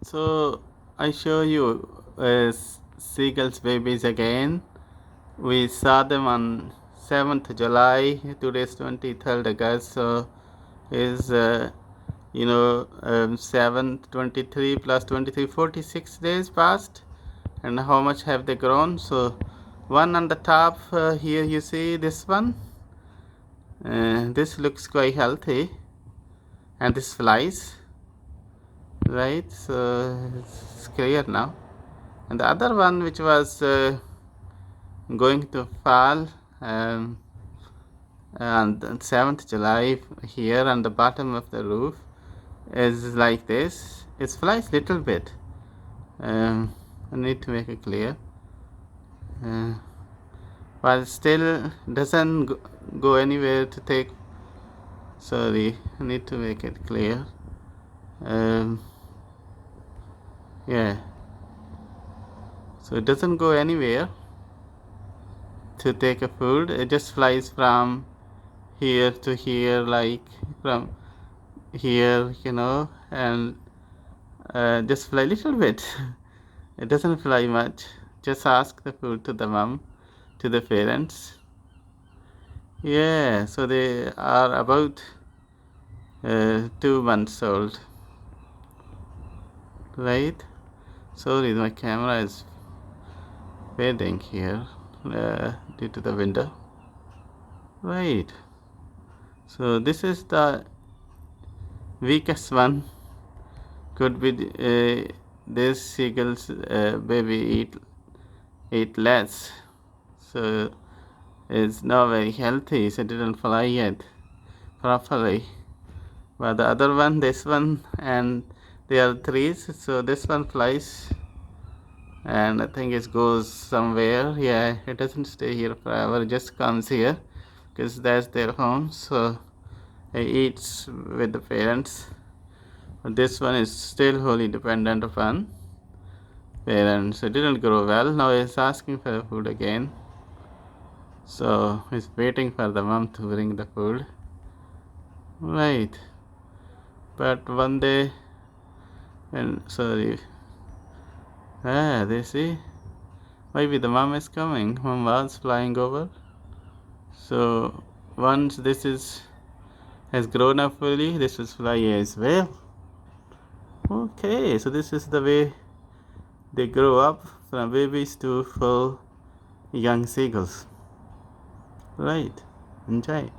So I show you seagulls babies again. We saw them on 7th July. Today is 23rd August. So is 7th 23 plus 23 46 days past. And how much have they grown? So one on the top here you see this one. This looks quite healthy, and this flies, right? So it's clear now. And the other one which was going to fall on the 7th July here on the bottom of the roof is like this. It flies little bit. I need to make it clear. But still doesn't go anywhere to take. Sorry, I need to make it clear. Yeah. So it doesn't go anywhere to take a food. It just flies from here to here, like from here, and just fly a little bit. It doesn't fly much. Just ask the food to the mom, to the parents. Yeah, so they are about 2 months old, right? Sorry, my camera is fading here due to the window, right? So this is the weakest one. Could be this seagull's baby eat less, so it's not very healthy, so it didn't fly yet properly. But the other one, this one, and there are threes, so this one flies, and I think it goes somewhere. Yeah, it doesn't stay here forever, it just comes here because that's their home. So it eats with the parents. But this one is still wholly dependent upon parents. It didn't grow well. Now it's asking for food again. So it's waiting for the mom to bring the food. Right. But one day, and sorry, they see, maybe the mom is coming. Mom was flying over. So once this has grown up fully, this will fly as well. Okay, so this is the way they grow up from babies to full young seagulls. Right. Enjoy.